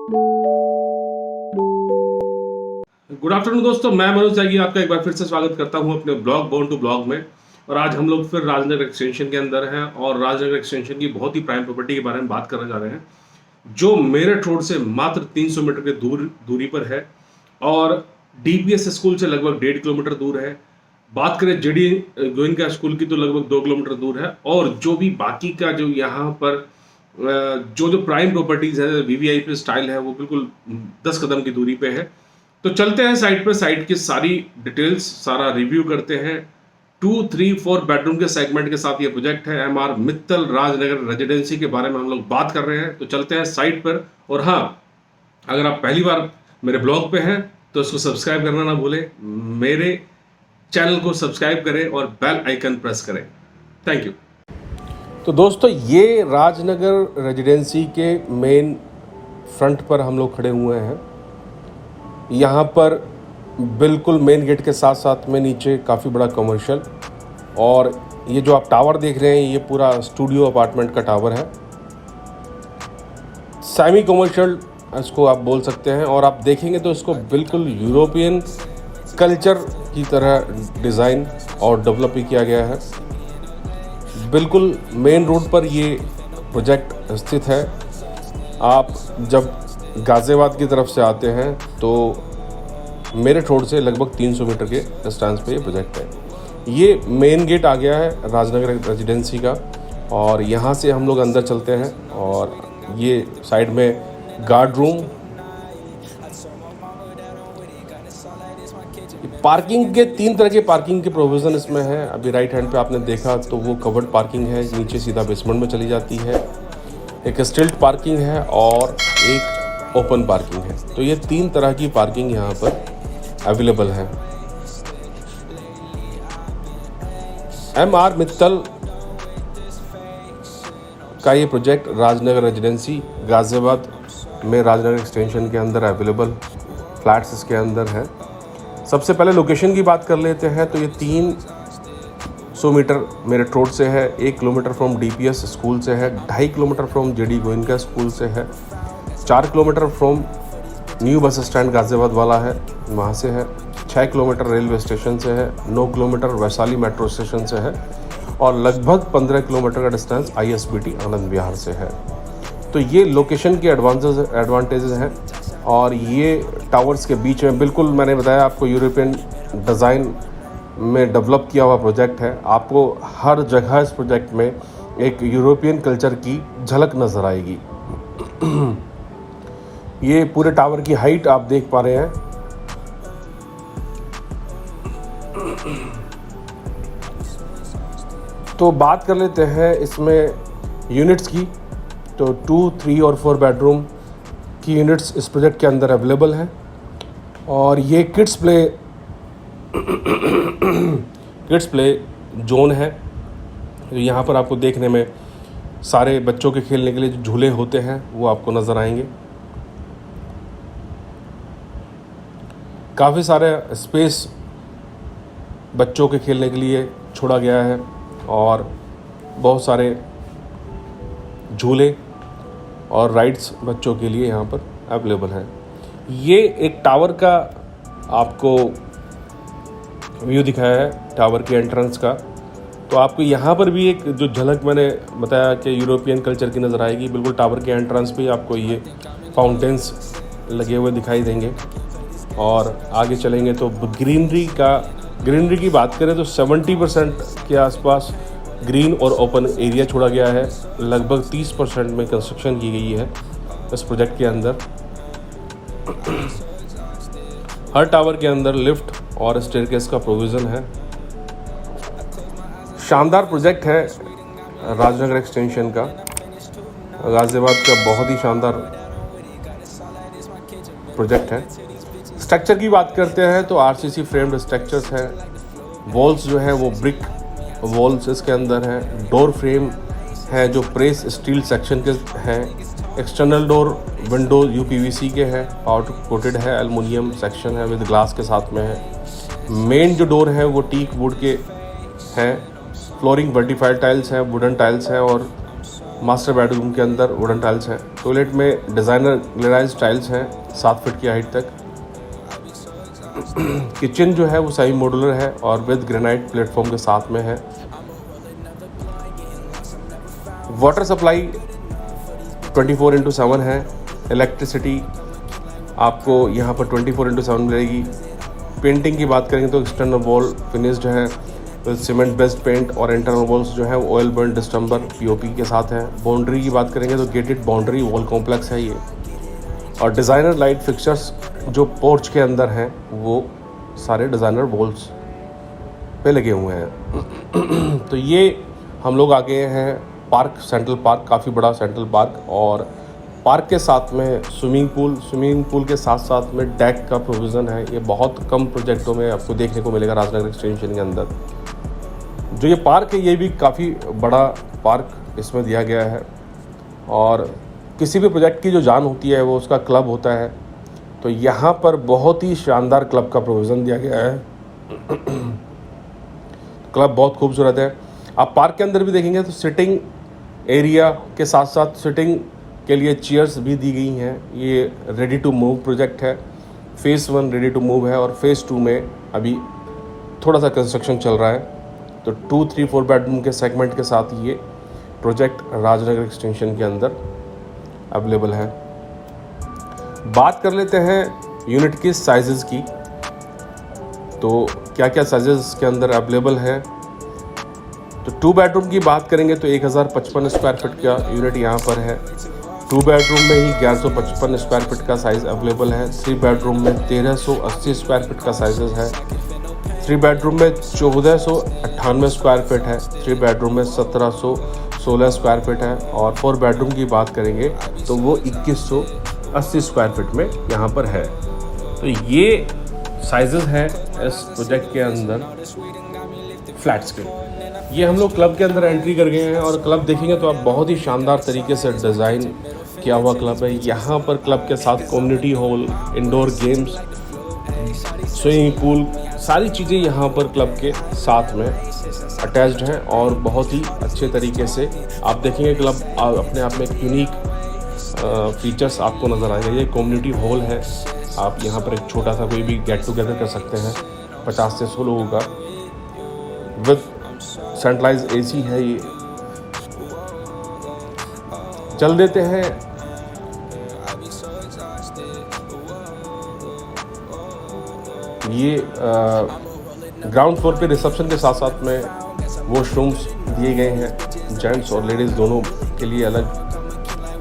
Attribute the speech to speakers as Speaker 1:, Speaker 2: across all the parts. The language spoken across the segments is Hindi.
Speaker 1: गुड आफ्टरनून दोस्तों, मैं मनोज त्यागी आपका एक बार फिर से स्वागत करता हूं अपने ब्लॉग बोर्न टू ब्लॉग में। और आज हम लोग फिर राजनगर एक्सटेंशन के अंदर हैं और राजनगर एक्सटेंशन की बहुत ही प्राइम प्रॉपर्टी के बारे में बात करने जा रहे हैं, जो मेरठ रोड से मात्र 300 मीटर के दूरी पर है और डीपीएस स्कूल से लगभग 1.5 किलोमीटर दूर है। बात करें जेडी गोयनका स्कूल की तो लगभग 2 किलोमीटर दूर है। और जो भी बाकी का जो यहाँ पर जो प्राइम प्रॉपर्टीज है, वीवीआईपी स्टाइल है, वो बिल्कुल 10 कदम की दूरी पे है। तो चलते हैं साइट पे, साइट की सारी डिटेल्स, सारा रिव्यू करते हैं। 2, 3, 4 बेडरूम के सेगमेंट के साथ ये प्रोजेक्ट है। एमआर मित्तल राजनगर रेजिडेंसी के बारे में हम लोग बात कर रहे हैं। तो चलते हैं साइट पर। और हाँ, अगर आप पहली बार मेरे ब्लॉग पे हैं तो इसको सब्सक्राइब करना ना भूलें। मेरे चैनल को सब्सक्राइब करें और बेल आइकन प्रेस करें। Thank you. तो दोस्तों, ये राजनगर रेजिडेंसी के मेन फ्रंट पर हम लोग खड़े हुए हैं। यहाँ पर बिल्कुल मेन गेट के साथ साथ में नीचे काफ़ी बड़ा कमर्शियल, और ये जो आप टावर देख रहे हैं ये पूरा स्टूडियो अपार्टमेंट का टावर है। सेमी कमर्शियल इसको आप बोल सकते हैं। और आप देखेंगे तो इसको बिल्कुल यूरोपियन कल्चर की तरह डिज़ाइन और डेवलप भी किया गया है। बिल्कुल मेन रोड पर ये प्रोजेक्ट स्थित है। आप जब गाज़ियाबाद की तरफ से आते हैं तो मेरठ रोड से लगभग 300 मीटर के डिस्टेंस पे ये प्रोजेक्ट है। ये मेन गेट आ गया है राजनगर रेजिडेंसी का, और यहाँ से हम लोग अंदर चलते हैं। और ये साइड में गार्ड रूम, पार्किंग के 3 तरह के पार्किंग के प्रोविज़न इसमें है। अभी राइट हैंड पे आपने देखा तो वो कवर्ड पार्किंग है, नीचे सीधा बेसमेंट में चली जाती है। एक स्टिल्ट पार्किंग है और एक ओपन पार्किंग है। तो ये 3 तरह की पार्किंग यहाँ पर अवेलेबल है। एमआर मित्तल का ये प्रोजेक्ट राजनगर रेजिडेंसी गाज़ियाबाद में राजनगर एक्सटेंशन के अंदर अवेलेबल फ्लैट्स इसके अंदर है। सबसे पहले लोकेशन की बात कर लेते हैं तो ये 300 मीटर मेरठ रोड से है, 1 किलोमीटर फ्रॉम डीपीएस स्कूल से है, 2.5 kilometre from JD Goenka school से है, 4 kilometre from new bus stand Ghaziabad वाला है, वहाँ से है, 6 किलोमीटर रेलवे स्टेशन से है, 9 किलोमीटर वैशाली मेट्रो स्टेशन से है, और लगभग 15 किलोमीटर का डिस्टेंस आईएसबीटी आनंद विहार से है। तो ये लोकेशन के एडवांटेजेस हैं। और ये टावर्स के बीच में बिल्कुल, मैंने बताया आपको, यूरोपियन डिज़ाइन में डेवलप किया हुआ प्रोजेक्ट है। आपको हर जगह इस प्रोजेक्ट में एक यूरोपियन कल्चर की झलक नज़र आएगी। ये पूरे टावर की हाइट आप देख पा रहे हैं। तो बात कर लेते हैं इसमें यूनिट्स की। तो 2, 3 और 4 बेडरूम की यूनिट्स इस प्रोजेक्ट के अंदर अवेलेबल हैं। और ये किड्स प्ले जोन है। तो यहाँ पर आपको देखने में सारे बच्चों के खेलने के लिए जो झूले होते हैं वो आपको नज़र आएंगे। काफ़ी सारे स्पेस बच्चों के खेलने के लिए छोड़ा गया है और बहुत सारे झूले और राइड्स बच्चों के लिए यहाँ पर अवेलेबल हैं। ये एक टावर का आपको व्यू दिखाया है, टावर के एंट्रेंस का। तो आपको यहाँ पर भी एक जो झलक मैंने बताया कि यूरोपियन कल्चर की नज़र आएगी। बिल्कुल टावर के एंट्रेंस पे आपको ये फाउंटेन्स लगे हुए दिखाई देंगे। और आगे चलेंगे तो ग्रीनरी की बात करें तो 70% के आसपास ग्रीन और ओपन एरिया छोड़ा गया है। लगभग 30% में कंस्ट्रक्शन की गई है इस प्रोजेक्ट के अंदर। हर टावर के अंदर लिफ्ट और स्टेयरकेस का प्रोविज़न है। शानदार प्रोजेक्ट है राजनगर एक्सटेंशन का, गाज़ियाबाद का बहुत ही शानदार प्रोजेक्ट है। स्ट्रक्चर की बात करते हैं तो आरसीसी फ्रेम्ड स्ट्रक्चर्स है। वॉल्स जो है वो ब्रिक वॉल्स इसके अंदर हैं। डोर फ्रेम है जो प्रेस स्टील सेक्शन के हैं। एक्सटर्नल डोर विंडो यूपीवीसी के हैं, पाउडर कोटेड है, एल्युमिनियम सेक्शन है विद ग्लास के साथ में है। मेन जो डोर है वो टीक वुड के हैं। फ्लोरिंग वर्टिफाइड टाइल्स हैं, वुडन टाइल्स हैं और मास्टर बेडरूम के अंदर वुडन टाइल्स हैं। टॉयलेट में डिज़ाइनर ग्लेनाइज्ड टाइल्स हैं 7 फीट की हाइट तक। किचन जो है वो सेमी मॉड्यूलर है और विद ग्रेनाइट प्लेटफॉर्म के साथ में है। वाटर सप्लाई 24/7 है। इलेक्ट्रिसिटी आपको यहाँ पर 24/7 मिलेगी। पेंटिंग की बात करेंगे तो एक्सटर्नल वॉल फिनिश्ड है विद सीमेंट बेस्ड पेंट और इंटरनल वॉल्स जो है ऑयल बर्न डिस्टेंबर पीओपी के साथ है। बाउंड्री की बात करेंगे तो गेटेड बाउंड्री वॉल कॉम्प्लेक्स है ये। और डिज़ाइनर लाइट फिक्चर्स जो पोर्च के अंदर हैं वो सारे डिज़ाइनर वॉल्स पे लगे हुए हैं। तो ये हम लोग आ गए हैं पार्क, सेंट्रल पार्क, काफ़ी बड़ा सेंट्रल पार्क, और पार्क के साथ में स्विमिंग पूल के साथ साथ में डेक का प्रोविज़न है। ये बहुत कम प्रोजेक्टों में आपको देखने को मिलेगा राजनगर एक्सटेंशन के अंदर। जो ये पार्क है ये भी काफ़ी बड़ा पार्क इसमें दिया गया है, और किसी भी प्रोजेक्ट की जो जान होती है वो उसका क्लब होता है। तो यहाँ पर बहुत ही शानदार क्लब का प्रोविज़न दिया गया है। क्लब बहुत खूबसूरत है। आप पार्क के अंदर भी देखेंगे तो सिटिंग एरिया के साथ साथ सिटिंग के लिए चेयर्स भी दी गई हैं। ये रेडी टू मूव प्रोजेक्ट है। फेज़ 1 रेडी टू मूव है और फेज़ 2 में अभी थोड़ा सा कंस्ट्रक्शन चल रहा है। तो 2, 3, 4 बेडरूम के सेगमेंट के साथ ये प्रोजेक्ट राजनगर एक्सटेंशन के अंदर अवेलेबल है। बात कर लेते हैं यूनिट की साइजेस की। तो क्या क्या साइजेस के अंदर अवेलेबल है। तो 2 बेडरूम की बात करेंगे तो 1055 स्क्वायर फीट का यूनिट यहाँ पर है। 2 बेडरूम में ही 1155 स्क्वायर फीट का साइज़ अवेलेबल है। 3 बेडरूम में 1380 स्क्वायर फीट का साइजेस है। 3 बेडरूम में 1498 स्क्वायर फीट है। 3 बेडरूम में 1716 स्क्वायर फीट है। और 4 बेडरूम की बात करेंगे तो वो 2180 स्क्वायर फीट में यहाँ पर है। तो ये साइजेस हैं इस प्रोजेक्ट के अंदर फ्लैट्स के। ये हम लोग क्लब के अंदर एंट्री कर गए हैं, और क्लब देखेंगे तो आप बहुत ही शानदार तरीके से डिज़ाइन किया हुआ क्लब है। यहाँ पर क्लब के साथ community hall, indoor games, swimming pool, सारी चीज़ें यहाँ पर क्लब के साथ में अटैच्ड हैं, और बहुत ही अच्छे तरीके से आप देखेंगे क्लब अपने आप में एक यूनिक फीचर्स आपको नज़र आएगा। ये कम्युनिटी हॉल है। आप यहाँ पर एक छोटा सा कोई भी गेट टुगेदर कर सकते हैं 50 से 100 लोगों का। विद सेंट्रलाइज एसी है ये। चल देते हैं ये ग्राउंड फ्लोर पे रिसेप्शन के साथ साथ में वॉशरूम्स दिए गए हैं। जेंट्स और लेडीज़ दोनों के लिए अलग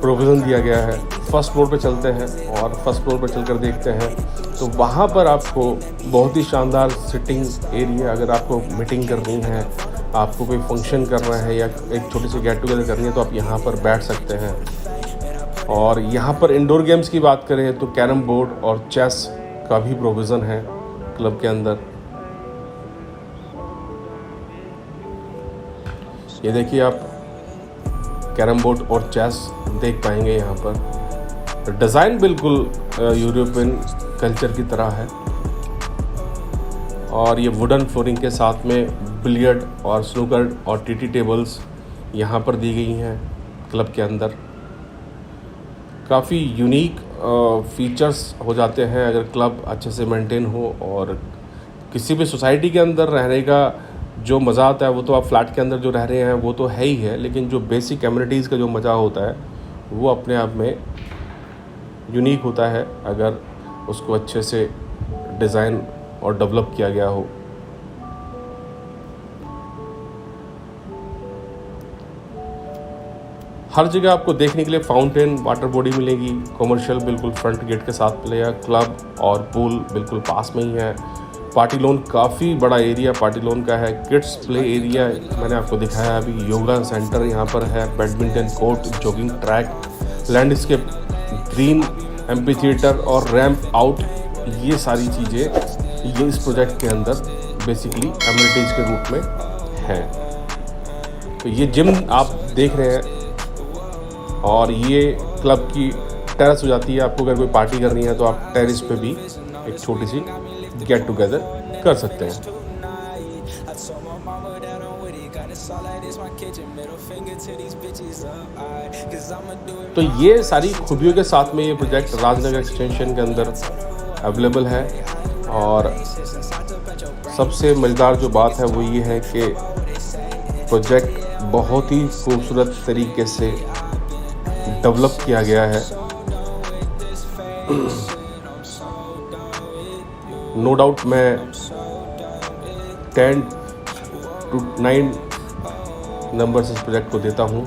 Speaker 1: प्रोविज़न दिया गया है। फर्स्ट फ्लोर पे चलते हैं और फर्स्ट फ्लोर पे चलकर देखते हैं तो वहाँ पर आपको बहुत ही शानदार सिटिंग एरिया, अगर आपको मीटिंग करनी है, आपको कोई फंक्शन करना है या एक छोटी सी गेट टुगेदर करनी है तो आप यहाँ पर बैठ सकते हैं। और यहाँ पर इंडोर गेम्स की बात करें तो कैरम बोर्ड और चेस का भी प्रोविज़न है क्लब के अंदर। ये देखिए आप कैरम बोर्ड और चेस देख पाएंगे यहाँ पर। डिज़ाइन बिल्कुल यूरोपियन कल्चर की तरह है, और ये वुडन फ्लोरिंग के साथ में बिलियर्ड और स्नूकर और टीटी टेबल्स यहाँ पर दी गई हैं क्लब के अंदर। काफ़ी यूनिक फीचर्स हो जाते हैं अगर क्लब अच्छे से मेंटेन हो। और किसी भी सोसाइटी के अंदर रहने का जो मज़ा आता है वो तो आप फ्लैट के अंदर जो रह रहे हैं वो तो है ही है, लेकिन जो बेसिक एमिनिटीज़ का जो मज़ा होता है वो अपने आप में यूनिक होता है अगर उसको अच्छे से डिज़ाइन और डेवलप किया गया हो। हर जगह आपको देखने के लिए फाउंटेन, वाटर बॉडी मिलेगी। कमर्शियल बिल्कुल फ्रंट गेट के साथ मिलेगा। क्लब और पूल बिल्कुल पास में ही है। पार्टी लॉन काफ़ी बड़ा एरिया पार्टी लॉन का है। किड्स प्ले एरिया मैंने आपको दिखाया अभी। योगा सेंटर यहाँ पर है। Badminton court, jogging track, landscape, green amphi theatre और रैम्प आउट, ये सारी चीज़ें ये इस प्रोजेक्ट के अंदर बेसिकली एमिनिटीज़ के रूप में है। तो ये जिम आप देख रहे हैं, और ये क्लब की टेरेस हो जाती है। आपको अगर कोई पार्टी करनी है तो आप टेरेस पे भी एक छोटी सी गेट टुगेदर कर सकते हैं। तो ये सारी खूबियों के साथ में ये प्रोजेक्ट राजनगर एक्सटेंशन के अंदर अवेलेबल है। और सबसे मज़ेदार जो बात है वो ये है कि प्रोजेक्ट बहुत ही खूबसूरत तरीके से डेवलप किया गया है। नो डाउट मैं 10 to 9 नंबर्स इस प्रोजेक्ट को देता हूँ।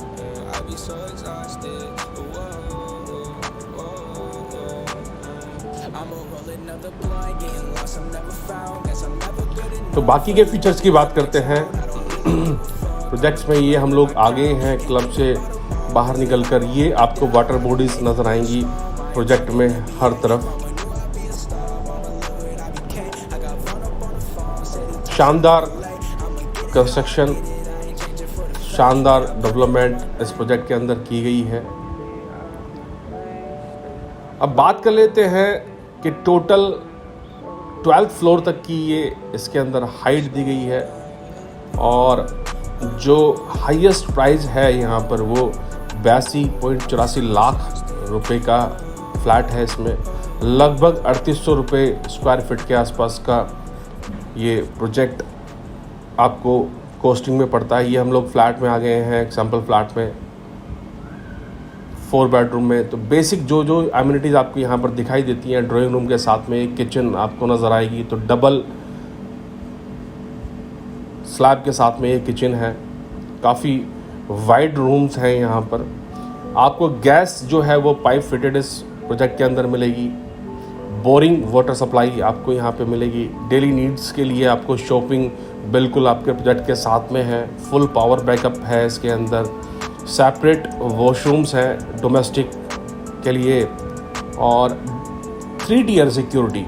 Speaker 1: तो बाकी के फीचर्स की बात करते हैं। प्रोजेक्ट्स में ये हम लोग आगे हैं क्लब से बाहर निकलकर, ये आपको वाटर बॉडीज नज़र आएंगी प्रोजेक्ट में हर तरफ। शानदार कंस्ट्रक्शन, शानदार डेवलपमेंट इस प्रोजेक्ट के अंदर की गई है। अब बात कर लेते हैं कि टोटल 12th फ्लोर तक की ये इसके अंदर हाइट दी गई है। और जो हाईएस्ट प्राइस है यहाँ पर वो 82.84 लाख रुपए का फ्लैट है। इसमें लगभग 3800 रुपये स्क्वायर फीट के आसपास का ये प्रोजेक्ट आपको कॉस्टिंग में पड़ता है। ये हम लोग फ्लैट में आ गए हैं, एग्जाम्पल फ्लैट में 4 बेडरूम में। तो बेसिक जो जो एमिनिटीज़ आपको यहाँ पर दिखाई देती हैं, ड्राइंग रूम के साथ में एक किचन आपको नज़र आएगी। तो डबल स्लैब के साथ में एक किचन है, काफ़ी वाइड रूम्स हैं यहाँ पर। आपको गैस जो है वो पाइप फिटेड इस प्रोजेक्ट के अंदर मिलेगी। बोरिंग वाटर सप्लाई आपको यहाँ पे मिलेगी। डेली नीड्स के लिए आपको शॉपिंग बिल्कुल आपके प्रोजेक्ट के साथ में है। फुल पावर बैकअप है इसके अंदर। सेपरेट वॉशरूम्स हैं डोमेस्टिक के लिए। और 3 टियर सिक्योरिटी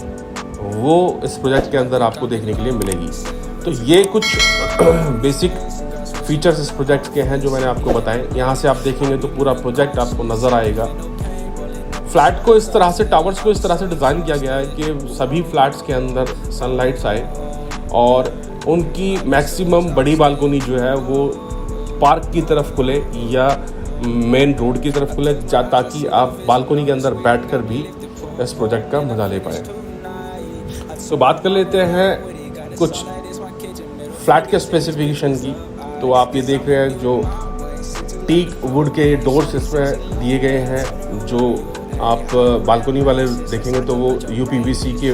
Speaker 1: वो इस प्रोजेक्ट के अंदर आपको देखने के लिए मिलेगी। तो ये कुछ बेसिक फीचर्स इस प्रोजेक्ट के हैं जो मैंने आपको बताए। यहाँ से आप देखेंगे तो पूरा प्रोजेक्ट आपको नज़र आएगा। फ्लैट को इस तरह से, टावर्स को इस तरह से डिज़ाइन किया गया है कि सभी फ्लैट्स के अंदर सनलाइट्स आए और उनकी मैक्सिमम बड़ी बालकोनी जो है वो पार्क की तरफ खुले या मेन रोड की तरफ खुले, ताकि आप बालकोनी के अंदर बैठकर भी इस प्रोजेक्ट का मजा ले पाए। तो बात कर लेते हैं कुछ फ्लैट के स्पेसिफिकेशन की। तो आप ये देख रहे हैं जो टीक वुड के डोर्स इसमें दिए गए हैं। जो आप बालकोनी वाले देखेंगे तो वो यूपीवीसी के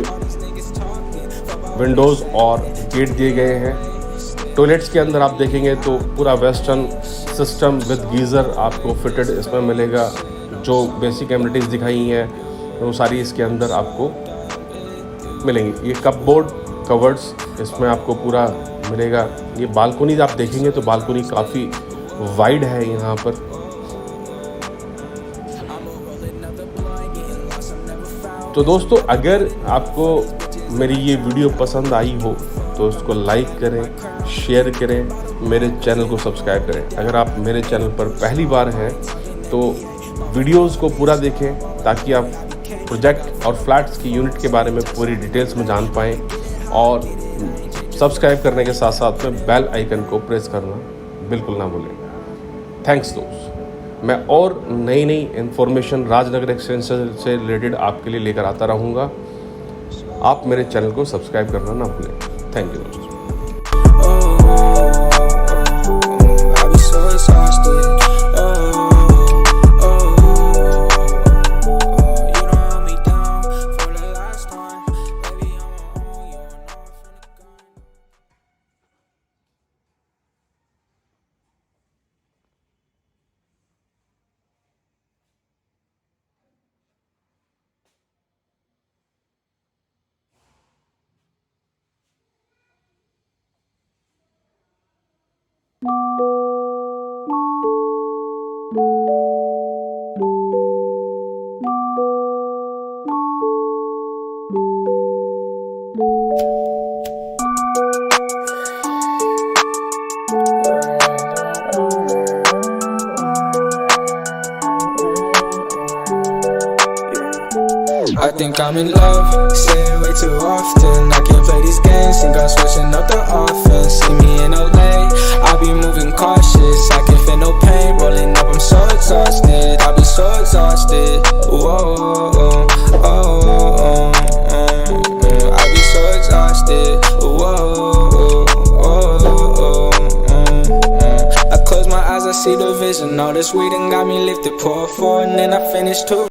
Speaker 1: विंडोज़ और गेट दिए गए हैं। टॉयलेट्स के अंदर आप देखेंगे तो पूरा वेस्टर्न सिस्टम विद गीज़र आपको फिटेड इसमें मिलेगा। जो बेसिक एमिनिटीज़ दिखाई हैं वो सारी इसके अंदर आपको मिलेंगी। ये कप बोर्ड कवर्ड्स इसमें आपको पूरा मिलेगा। ये बालकोनी आप देखेंगे तो बालकोनी काफ़ी वाइड है यहाँ पर। तो दोस्तों, अगर आपको मेरी ये वीडियो पसंद आई हो तो उसको लाइक करें, शेयर करें, मेरे चैनल को सब्सक्राइब करें। अगर आप मेरे चैनल पर पहली बार हैं तो वीडियोस को पूरा देखें ताकि आप प्रोजेक्ट और फ्लैट्स की यूनिट के बारे में पूरी डिटेल्स में जान पाएँ। और सब्सक्राइब करने के साथ साथ में बेल आइकन को प्रेस करना बिल्कुल ना भूलें। थैंक्स दोस्त। मैं और नई नई इन्फॉर्मेशन राजनगर एक्सटेंशन से रिलेटेड आपके लिए लेकर आता रहूँगा। आप मेरे चैनल को सब्सक्राइब करना ना भूलें। थैंक यू दोस्तों।
Speaker 2: I think I'm in love, say it way too often. I can't play these games, think I'm switching up the offense. See me in LA, I be moving cautious. I can feel no pain, rolling up, I'm so exhausted. I be so exhausted, whoa, I be so exhausted, I close my eyes, I see the vision. All this weed and got me lifted, pour 4 and then I finish 2.